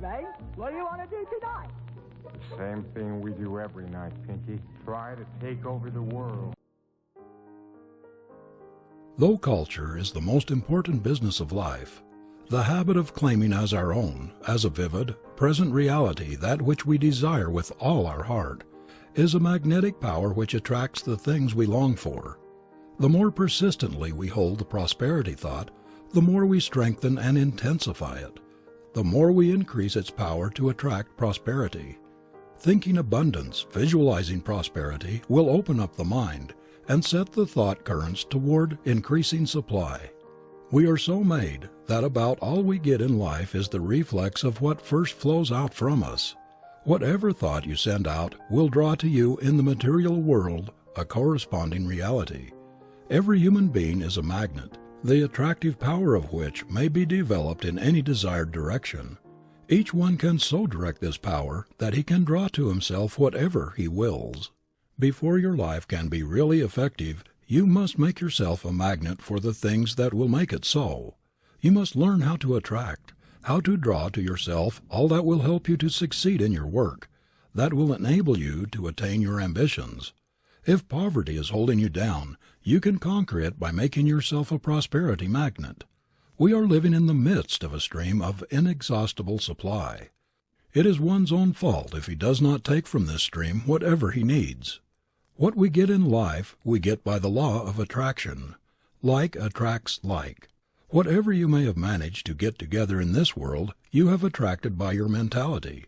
Ray. What do you want to do tonight? Same thing we do every night, Pinky. Try to take over the world. Though culture is the most important business of life, the habit of claiming as our own, as a vivid, present reality that which we desire with all our heart, is a magnetic power which attracts the things we long for. The more persistently we hold the prosperity thought, the more we strengthen and intensify it, the more we increase its power to attract prosperity. Thinking abundance, visualizing prosperity, will open up the mind and set the thought currents toward increasing supply. We are so made that about all we get in life is the reflex of what first flows out from us. Whatever thought you send out will draw to you in the material world a corresponding reality. Every human being is a magnet, the attractive power of which may be developed in any desired direction. Each one can so direct this power that he can draw to himself whatever he wills. Before your life can be really effective, you must make yourself a magnet for the things that will make it so. You must learn how to attract, how to draw to yourself all that will help you to succeed in your work, that will enable you to attain your ambitions. If poverty is holding you down, you can conquer it by making yourself a prosperity magnet. We are living in the midst of a stream of inexhaustible supply. It is one's own fault if he does not take from this stream whatever he needs. What we get in life we get by the law of attraction. Like attracts like. Whatever you may have managed to get together in this world, you have attracted by your mentality.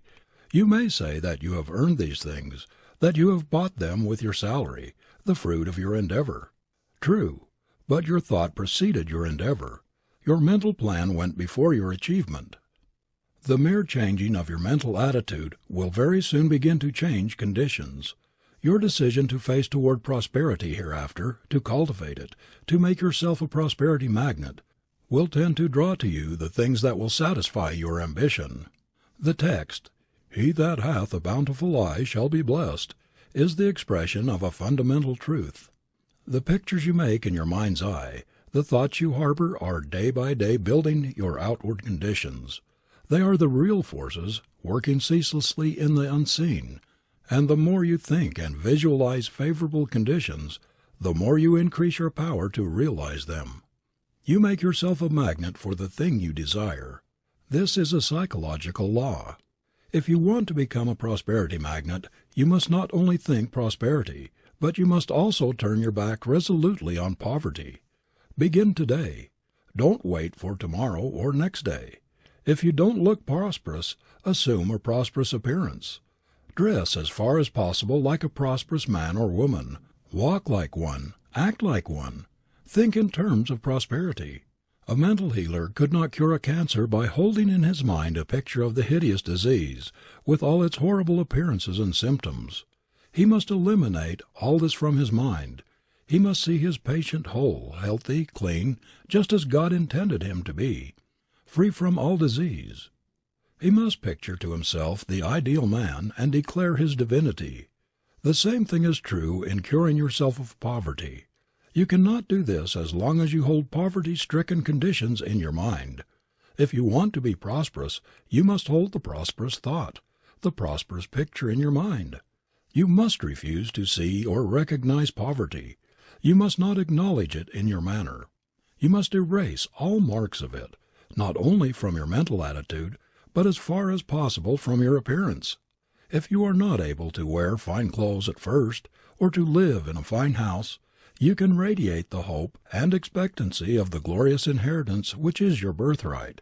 You may say that you have earned these things, that you have bought them with your salary, the fruit of your endeavor. True, but your thought preceded your endeavor. Your mental plan went before your achievement. The mere changing of your mental attitude will very soon begin to change conditions. Your decision to face toward prosperity hereafter, to cultivate it, to make yourself a prosperity magnet, will tend to draw to you the things that will satisfy your ambition. The text, "He that hath a bountiful eye shall be blessed," is the expression of a fundamental truth. The pictures you make in your mind's eye, the thoughts you harbor are day by day building your outward conditions. They are the real forces, working ceaselessly in the unseen, and the more you think and visualize favorable conditions, the more you increase your power to realize them. You make yourself a magnet for the thing you desire. This is a psychological law. If you want to become a prosperity magnet, you must not only think prosperity, but you must also turn your back resolutely on poverty. Begin today. Don't wait for tomorrow or next day. If you don't look prosperous, assume a prosperous appearance. Dress as far as possible like a prosperous man or woman. Walk like one. Act like one. Think in terms of prosperity. A mental healer could not cure a cancer by holding in his mind a picture of the hideous disease, with all its horrible appearances and symptoms. He must eliminate all this from his mind. He must see his patient whole, healthy, clean, just as God intended him to be, free from all disease. He must picture to himself the ideal man and declare his divinity. The same thing is true in curing yourself of poverty. You cannot do this as long as you hold poverty-stricken conditions in your mind. If you want to be prosperous, you must hold the prosperous thought, the prosperous picture in your mind. You must refuse to see or recognize poverty. You must not acknowledge it in your manner. You must erase all marks of it, not only from your mental attitude, but as far as possible from your appearance. If you are not able to wear fine clothes at first, or to live in a fine house, you can radiate the hope and expectancy of the glorious inheritance which is your birthright,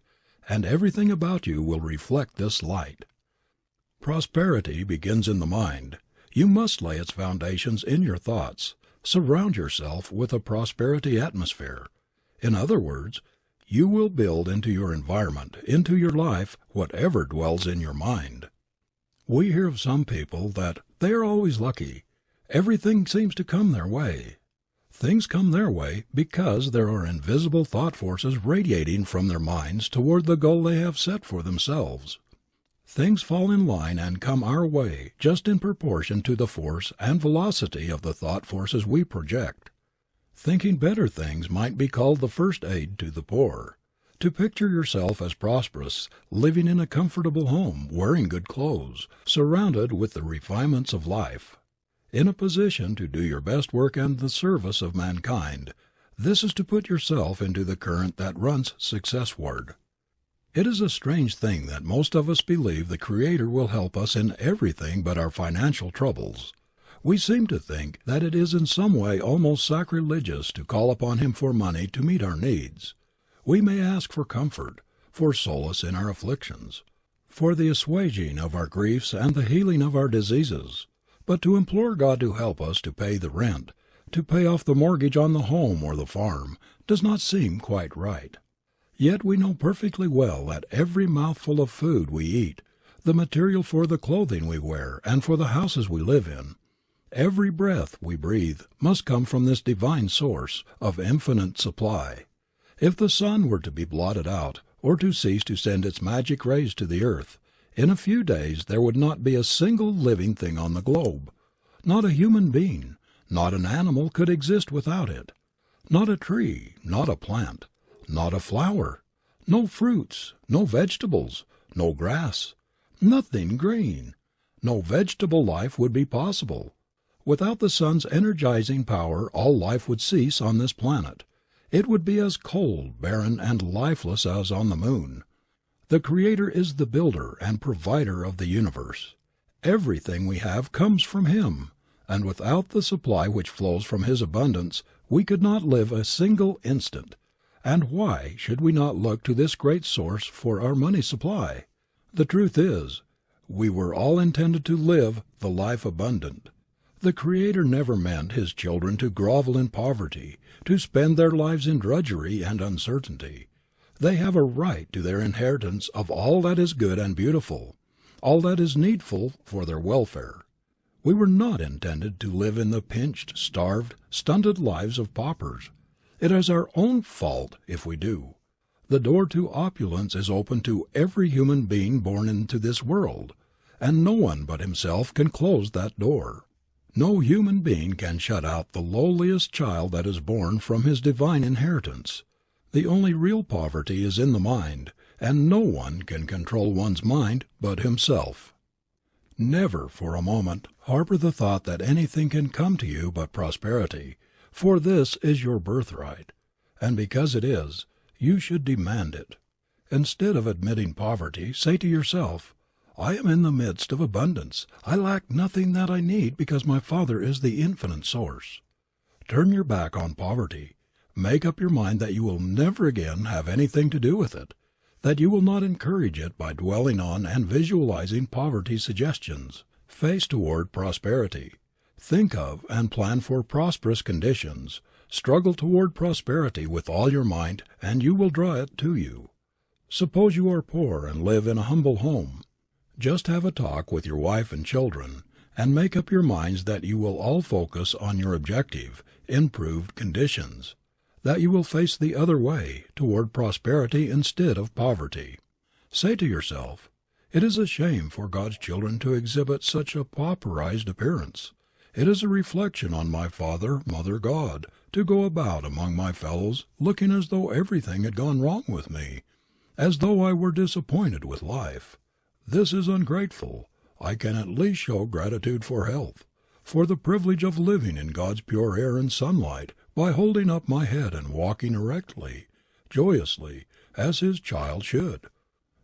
and everything about you will reflect this light. Prosperity begins in the mind. You must lay its foundations in your thoughts. Surround yourself with a prosperity atmosphere. In other words, you will build into your environment, into your life, whatever dwells in your mind. We hear of some people that they are always lucky. Everything seems to come their way. Things come their way because there are invisible thought forces radiating from their minds toward the goal they have set for themselves. Things fall in line and come our way just in proportion to the force and velocity of the thought forces we project. Thinking better things might be called the first aid to the poor. To picture yourself as prosperous, living in a comfortable home, wearing good clothes, surrounded with the refinements of life, in a position to do your best work in the service of mankind, this is to put yourself into the current that runs successward. It is a strange thing that most of us believe the Creator will help us in everything but our financial troubles. We seem to think that it is in some way almost sacrilegious to call upon Him for money to meet our needs. We may ask for comfort, for solace in our afflictions, for the assuaging of our griefs and the healing of our diseases, but to implore God to help us to pay the rent, to pay off the mortgage on the home or the farm, does not seem quite right. Yet we know perfectly well that every mouthful of food we eat, the material for the clothing we wear and for the houses we live in, every breath we breathe must come from this divine source of infinite supply. If the sun were to be blotted out, or to cease to send its magic rays to the earth, in a few days there would not be a single living thing on the globe. Not a human being, not an animal could exist without it. Not a tree, not a plant, not a flower, no fruits, no vegetables, no grass, nothing green. No vegetable life would be possible. Without the sun's energizing power all life would cease on this planet. It would be as cold, barren, and lifeless as on the moon. The Creator is the builder and provider of the universe. Everything we have comes from Him, and without the supply which flows from His abundance we could not live a single instant. And why should we not look to this great source for our money supply? The truth is, we were all intended to live the life abundant. The Creator never meant His children to grovel in poverty, to spend their lives in drudgery and uncertainty. They have a right to their inheritance of all that is good and beautiful, all that is needful for their welfare. We were not intended to live in the pinched, starved, stunted lives of paupers. It is our own fault if we do. The door to opulence is open to every human being born into this world, and no one but himself can close that door. No human being can shut out the lowliest child that is born from his divine inheritance. The only real poverty is in the mind, and no one can control one's mind but himself. Never for a moment harbor the thought that anything can come to you but prosperity, for this is your birthright, and because it is, you should demand it. Instead of admitting poverty, say to yourself, I am in the midst of abundance. I lack nothing that I need because my Father is the infinite source. Turn your back on poverty. Make up your mind that you will never again have anything to do with it, that you will not encourage it by dwelling on and visualizing poverty's suggestions. Face toward prosperity. Think of and plan for prosperous conditions. Struggle toward prosperity with all your might and you will draw it to you. Suppose you are poor and live in a humble home. Just have a talk with your wife and children, and make up your minds that you will all focus on your objective, improved conditions, that you will face the other way, toward prosperity instead of poverty. Say to yourself, it is a shame for God's children to exhibit such a pauperized appearance. It is a reflection on my Father, Mother God, to go about among my fellows looking as though everything had gone wrong with me, as though I were disappointed with life. This is ungrateful. I can at least show gratitude for health, for the privilege of living in God's pure air and sunlight, by holding up my head and walking erectly, joyously, as His child should.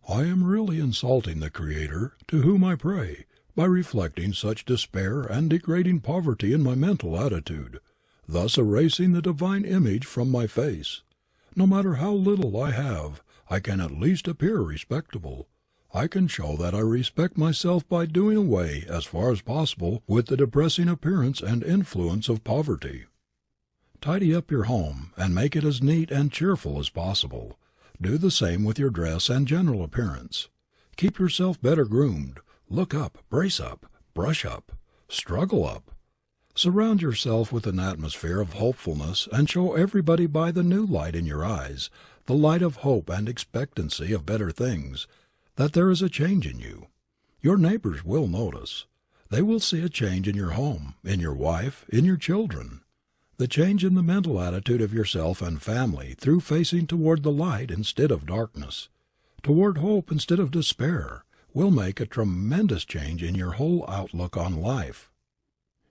I am really insulting the Creator, to whom I pray, by reflecting such despair and degrading poverty in my mental attitude, thus erasing the divine image from my face. No matter how little I have, I can at least appear respectable. I can show that I respect myself by doing away as far as possible with the depressing appearance and influence of poverty. Tidy up your home and make it as neat and cheerful as possible. Do the same with your dress and general appearance. Keep yourself better groomed. Look up, brace up, brush up, struggle up. Surround yourself with an atmosphere of hopefulness and show everybody by the new light in your eyes, the light of hope and expectancy of better things, that there is a change in you. Your neighbors will notice. They will see a change in your home, in your wife, in your children. The change in the mental attitude of yourself and family through facing toward the light instead of darkness, toward hope instead of despair, will make a tremendous change in your whole outlook on life.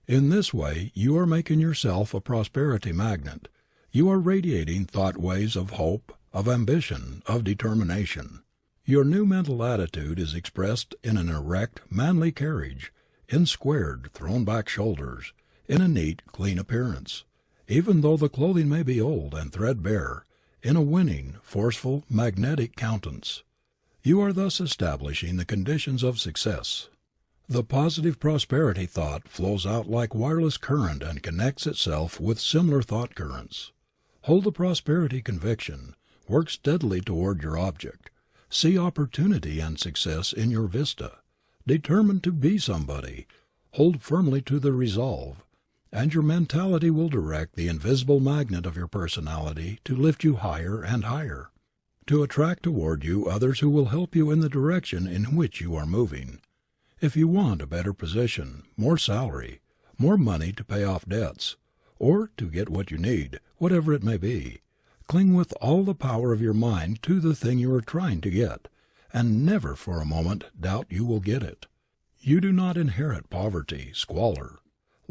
In this way you are making yourself a prosperity magnet. You are radiating thought waves of hope, of ambition, of determination. Your new mental attitude is expressed in an erect, manly carriage, in squared, thrown-back shoulders, in a neat, clean appearance, even though the clothing may be old and threadbare, in a winning, forceful, magnetic countenance. You are thus establishing the conditions of success. The positive prosperity thought flows out like wireless current and connects itself with similar thought currents. Hold the prosperity conviction. Work steadily toward your object. See opportunity and success in your vista. Determine to be somebody. Hold firmly to the resolve, and your mentality will direct the invisible magnet of your personality to lift you higher and higher, to attract toward you others who will help you in the direction in which you are moving. If you want a better position, more salary, more money to pay off debts, or to get what you need, whatever it may be, cling with all the power of your mind to the thing you are trying to get, and never for a moment doubt you will get it. You do not inherit poverty, squalor.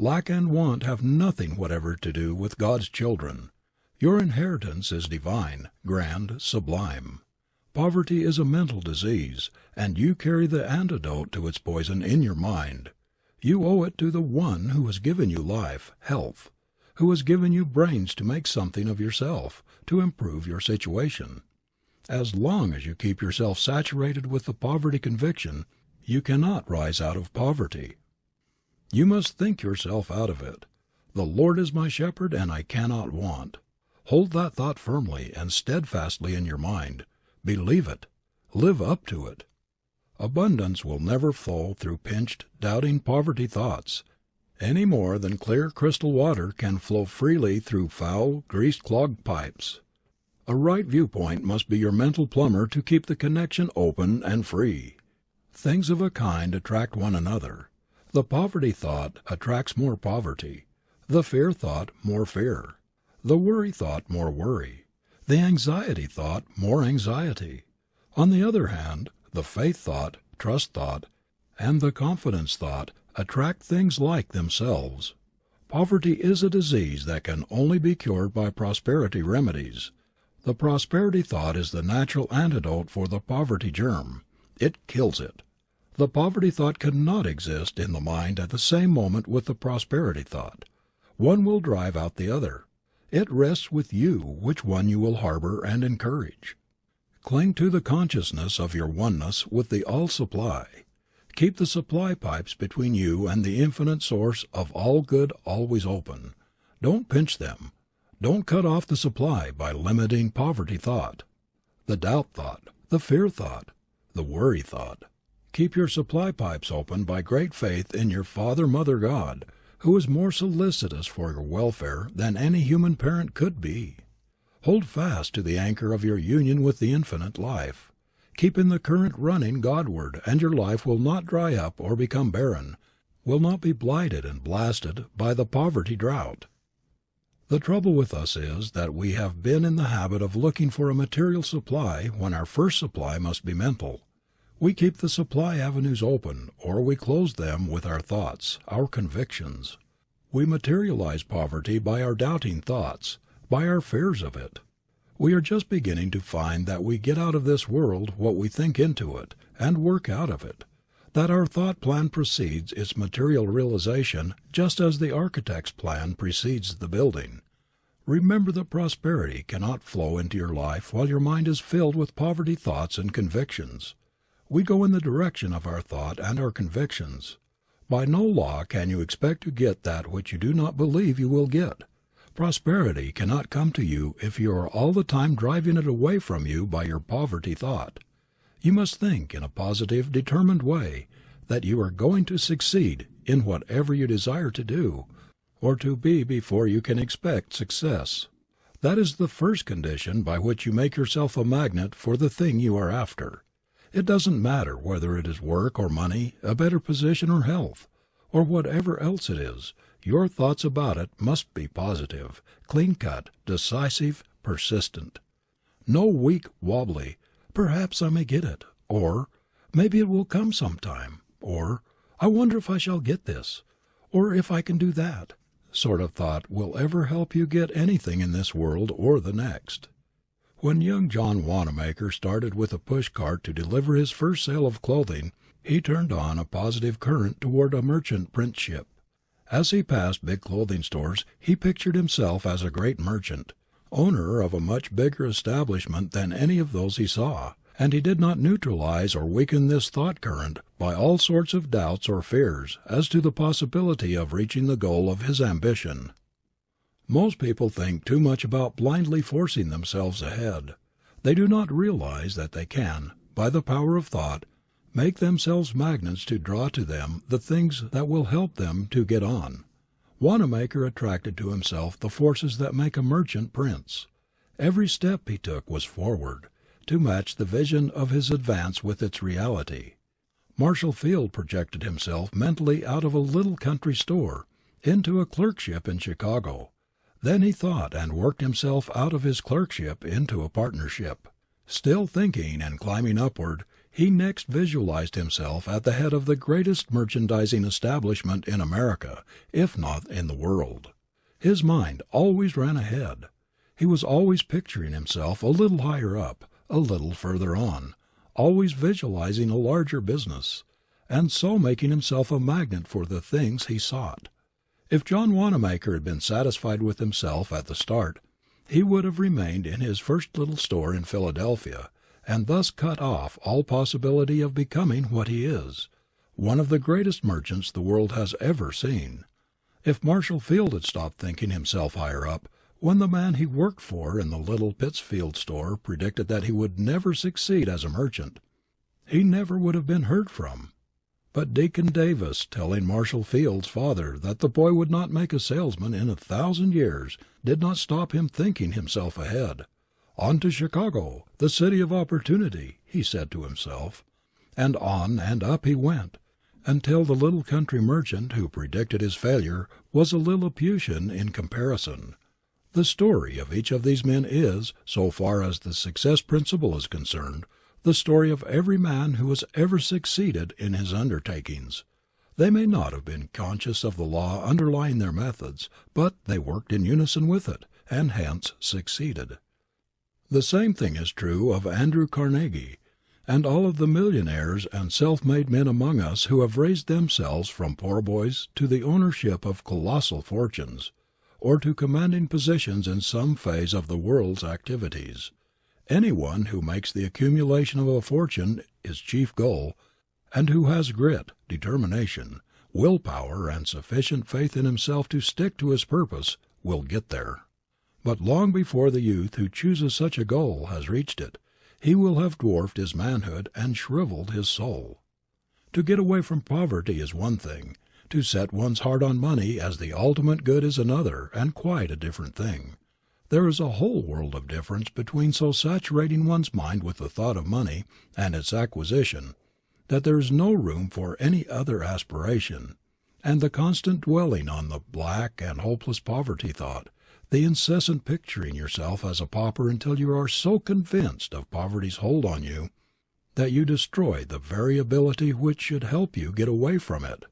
Lack and want have nothing whatever to do with God's children. Your inheritance is divine, grand, sublime. Poverty is a mental disease, and you carry the antidote to its poison in your mind. You owe it to the One who has given you life, health, who has given you brains to make something of yourself, to improve your situation. As long as you keep yourself saturated with the poverty conviction, you cannot rise out of poverty. You must think yourself out of it. The Lord is my shepherd, and I cannot want. Hold that thought firmly and steadfastly in your mind. Believe it. Live up to it. Abundance will never flow through pinched, doubting poverty thoughts, any more than clear crystal water can flow freely through foul, grease-clogged pipes. A right viewpoint must be your mental plumber to keep the connection open and free. Things of a kind attract one another. The poverty thought attracts more poverty. The fear thought more fear. The worry thought more worry. The anxiety thought more anxiety. On the other hand, the faith thought, trust thought, and the confidence thought attract things like themselves. Poverty is a disease that can only be cured by prosperity remedies. The prosperity thought is the natural antidote for the poverty germ. It kills it. The poverty thought cannot exist in the mind at the same moment with the prosperity thought. One will drive out the other. It rests with you which one you will harbor and encourage. Cling to the consciousness of your oneness with the all-supply. Keep the supply pipes between you and the infinite source of all good always open. Don't pinch them. Don't cut off the supply by limiting poverty thought, the doubt thought, the fear thought, the worry thought. Keep your supply pipes open by great faith in your Father, Mother God, who is more solicitous for your welfare than any human parent could be. Hold fast to the anchor of your union with the infinite life. Keep in the current running Godward, and your life will not dry up or become barren, will not be blighted and blasted by the poverty drought. The trouble with us is that we have been in the habit of looking for a material supply when our first supply must be mental. We keep the supply avenues open, or we close them with our thoughts, our convictions. We materialize poverty by our doubting thoughts, by our fears of it. We are just beginning to find that we get out of this world what we think into it, and work out of it, that our thought plan precedes its material realization just as the architect's plan precedes the building. Remember that prosperity cannot flow into your life while your mind is filled with poverty thoughts and convictions. We go in the direction of our thought and our convictions. By no law can you expect to get that which you do not believe you will get. Prosperity cannot come to you if you are all the time driving it away from you by your poverty thought. You must think in a positive, determined way that you are going to succeed in whatever you desire to do or to be before you can expect success. That is the first condition by which you make yourself a magnet for the thing you are after. It doesn't matter whether it is work or money, a better position or health, or whatever else it is. Your thoughts about it must be positive, clean-cut, decisive, persistent. No weak, wobbly, "Perhaps I may get it," or "Maybe it will come sometime," or "I wonder if I shall get this," or "if I can do that" sort of thought will ever help you get anything in this world or the next. When young John Wanamaker started with a push cart to deliver his first sale of clothing, he turned on a positive current toward a merchant apprenticeship. As he passed big clothing stores, he pictured himself as a great merchant, owner of a much bigger establishment than any of those he saw, and he did not neutralize or weaken this thought current by all sorts of doubts or fears as to the possibility of reaching the goal of his ambition. Most people think too much about blindly forcing themselves ahead. They do not realize that they can, by the power of thought, make themselves magnets to draw to them the things that will help them to get on. Wanamaker attracted to himself the forces that make a merchant prince. Every step he took was forward, to match the vision of his advance with its reality. Marshall Field projected himself mentally out of a little country store into a clerkship in Chicago. Then he thought and worked himself out of his clerkship into a partnership. Still thinking and climbing upward, he next visualized himself at the head of the greatest merchandising establishment in America, if not in the world. His mind always ran ahead. He was always picturing himself a little higher up, a little further on, always visualizing a larger business, and so making himself a magnet for the things he sought. If John Wanamaker had been satisfied with himself at the start, he would have remained in his first little store in Philadelphia, and thus cut off all possibility of becoming what he is, one of the greatest merchants the world has ever seen. If Marshall Field had stopped thinking himself higher up, when the man he worked for in the little Pittsfield store predicted that he would never succeed as a merchant, he never would have been heard from. But Deacon Davis telling Marshall Field's father that the boy would not make a salesman in 1,000 years did not stop him thinking himself ahead. "On to Chicago, the city of opportunity," he said to himself, and on and up he went, until the little country merchant who predicted his failure was a Lilliputian in comparison. The story of each of these men is, so far as the success principle is concerned, the story of every man who has ever succeeded in his undertakings. They may not have been conscious of the law underlying their methods, but they worked in unison with it, and hence succeeded. The same thing is true of Andrew Carnegie, and all of the millionaires and self-made men among us who have raised themselves from poor boys to the ownership of colossal fortunes, or to commanding positions in some phase of the world's activities. Anyone who makes the accumulation of a fortune his chief goal, and who has grit, determination, willpower, and sufficient faith in himself to stick to his purpose, will get there. But long before the youth who chooses such a goal has reached it, he will have dwarfed his manhood and shriveled his soul. To get away from poverty is one thing. To set one's heart on money as the ultimate good is another, and quite a different thing. There is a whole world of difference between so saturating one's mind with the thought of money and its acquisition that there is no room for any other aspiration, and the constant dwelling on the black and hopeless poverty thought, the incessant picturing yourself as a pauper until you are so convinced of poverty's hold on you that you destroy the very ability which should help you get away from it.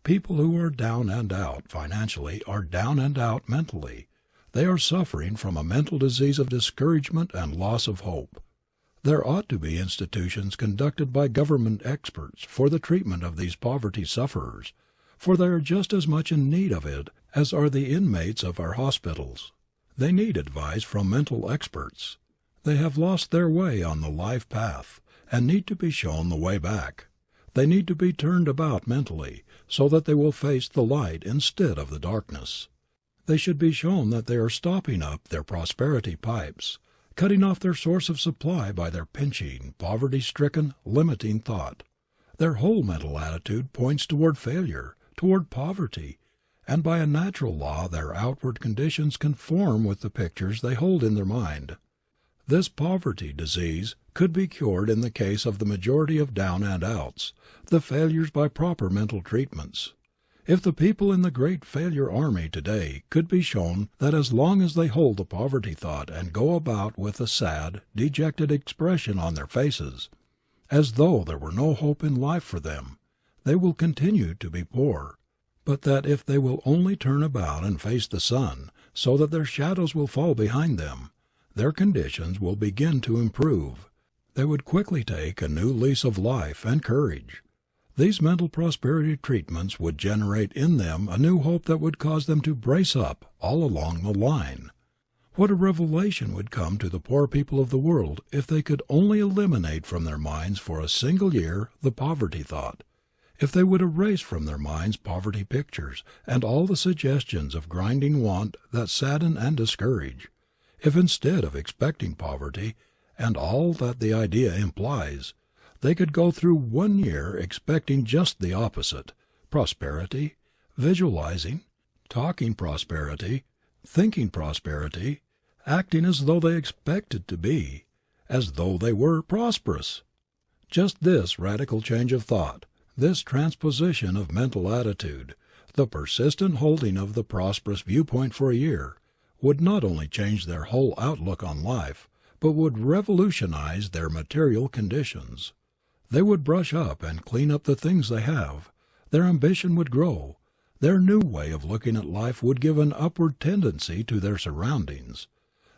People who are down and out financially are down and out mentally. They are suffering from a mental disease of discouragement and loss of hope. There ought to be institutions conducted by government experts for the treatment of these poverty sufferers, for they are just as much in need of it as are the inmates of our hospitals. They need advice from mental experts. They have lost their way on the life path, and need to be shown the way back. They need to be turned about mentally, so that they will face the light instead of the darkness. They should be shown that they are stopping up their prosperity pipes, cutting off their source of supply by their pinching, poverty-stricken, limiting thought. Their whole mental attitude points toward failure, toward poverty, and by a natural law their outward conditions conform with the pictures they hold in their mind. This poverty disease could be cured in the case of the majority of down and outs, the failures by proper mental treatments. If the people in the great failure army today could be shown that as long as they hold the poverty thought and go about with a sad, dejected expression on their faces, as though there were no hope in life for them, they will continue to be poor, but that if they will only turn about and face the sun, so that their shadows will fall behind them, their conditions will begin to improve, they would quickly take a new lease of life and courage. These mental prosperity treatments would generate in them a new hope that would cause them to brace up all along the line. What a revelation would come to the poor people of the world if they could only eliminate from their minds for a single year the poverty thought, if they would erase from their minds poverty pictures and all the suggestions of grinding want that sadden and discourage, if instead of expecting poverty and all that the idea implies, they could go through 1 year expecting just the opposite, prosperity, visualizing, talking prosperity, thinking prosperity, acting as though they expected to be, as though they were prosperous. Just this radical change of thought, this transposition of mental attitude, the persistent holding of the prosperous viewpoint for a year, would not only change their whole outlook on life, but would revolutionize their material conditions. They would brush up and clean up the things they have. Their ambition would grow. Their new way of looking at life would give an upward tendency to their surroundings.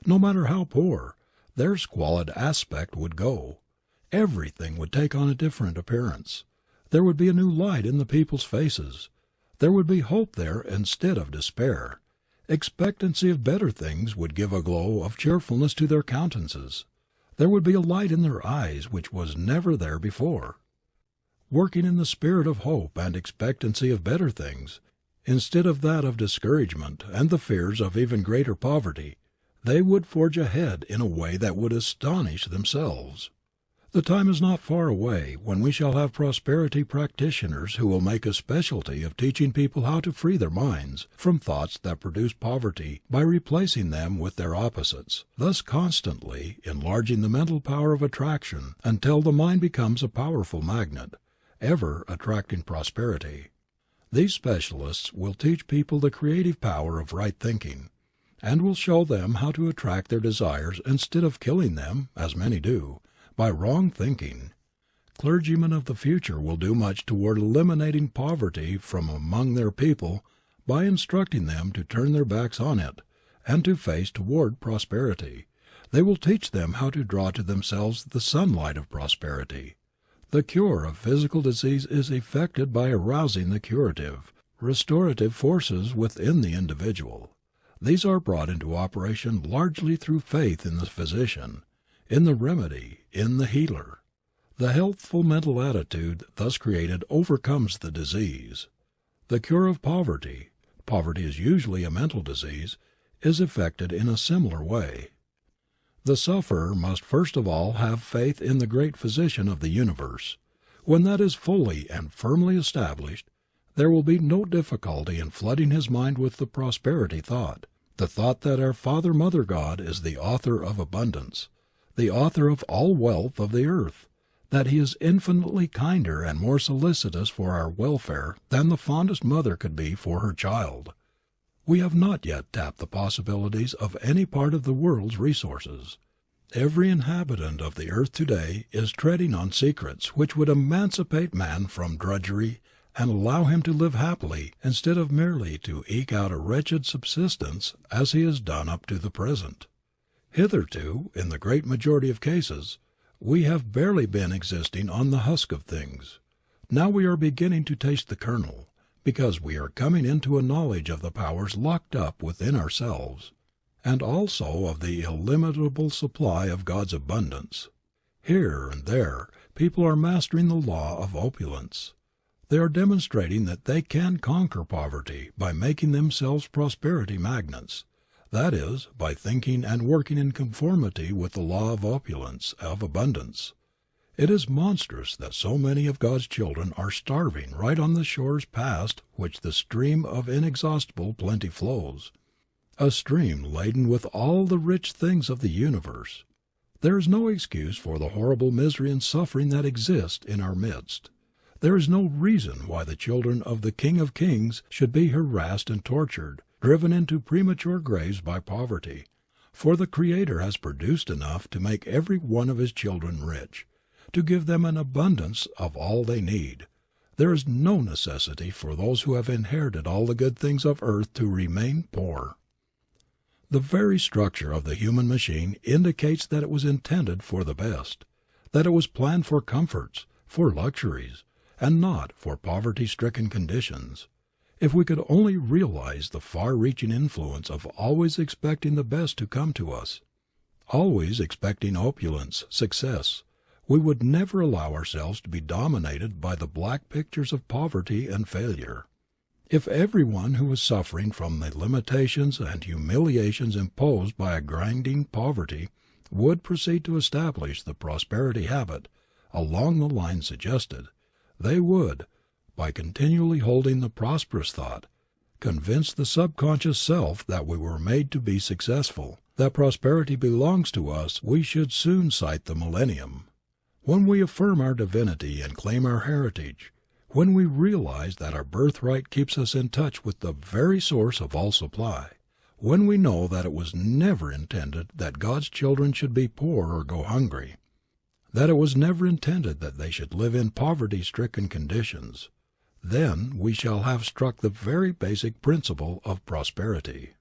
No matter how poor, their squalid aspect would go. Everything would take on a different appearance. There would be a new light in the people's faces. There would be hope there instead of despair. Expectancy of better things would give a glow of cheerfulness to their countenances. There would be a light in their eyes which was never there before. Working in the spirit of hope and expectancy of better things, instead of that of discouragement and the fears of even greater poverty, they would forge ahead in a way that would astonish themselves. The time is not far away when we shall have prosperity practitioners who will make a specialty of teaching people how to free their minds from thoughts that produce poverty by replacing them with their opposites, thus constantly enlarging the mental power of attraction until the mind becomes a powerful magnet, ever attracting prosperity. These specialists will teach people the creative power of right thinking, and will show them how to attract their desires instead of killing them, as many do, by wrong thinking. Clergymen of the future will do much toward eliminating poverty from among their people by instructing them to turn their backs on it and to face toward prosperity. They will teach them how to draw to themselves the sunlight of prosperity. The cure of physical disease is effected by arousing the curative, restorative forces within the individual. These are brought into operation largely through faith in the physician, in the remedy, in the healer. The healthful mental attitude thus created overcomes the disease. The cure of poverty is usually a mental disease, is effected in a similar way. The sufferer must first of all have faith in the great physician of the universe. When that is fully and firmly established, there will be no difficulty in flooding his mind with the prosperity thought, the thought that our Father Mother God is the author of abundance, the author of all wealth of the earth, that He is infinitely kinder and more solicitous for our welfare than the fondest mother could be for her child. We have not yet tapped the possibilities of any part of the world's resources. Every inhabitant of the earth today is treading on secrets which would emancipate man from drudgery and allow him to live happily instead of merely to eke out a wretched subsistence as he has done up to the present. Hitherto, in the great majority of cases, we have barely been existing on the husk of things. Now we are beginning to taste the kernel, because we are coming into a knowledge of the powers locked up within ourselves, and also of the illimitable supply of God's abundance. Here and there, people are mastering the law of opulence. They are demonstrating that they can conquer poverty by making themselves prosperity magnets. That is, by thinking and working in conformity with the law of opulence, of abundance. It is monstrous that so many of God's children are starving right on the shores past which the stream of inexhaustible plenty flows, a stream laden with all the rich things of the universe. There is no excuse for the horrible misery and suffering that exist in our midst. There is no reason why the children of the King of Kings should be harassed and tortured, driven into premature graves by poverty, for the Creator has produced enough to make every one of His children rich, to give them an abundance of all they need. There is no necessity for those who have inherited all the good things of earth to remain poor. The very structure of the human machine indicates that it was intended for the best, that it was planned for comforts, for luxuries, and not for poverty-stricken conditions. If we could only realize the far-reaching influence of always expecting the best to come to us, always expecting opulence, success, we would never allow ourselves to be dominated by the black pictures of poverty and failure. If everyone who was suffering from the limitations and humiliations imposed by a grinding poverty would proceed to establish the prosperity habit along the lines suggested, they would, by continually holding the prosperous thought, convince the subconscious self that we were made to be successful, that prosperity belongs to us. We should soon sight the millennium. When we affirm our divinity and claim our heritage, when we realize that our birthright keeps us in touch with the very source of all supply, when we know that it was never intended that God's children should be poor or go hungry, that it was never intended that they should live in poverty-stricken conditions, then we shall have struck the very basic principle of prosperity.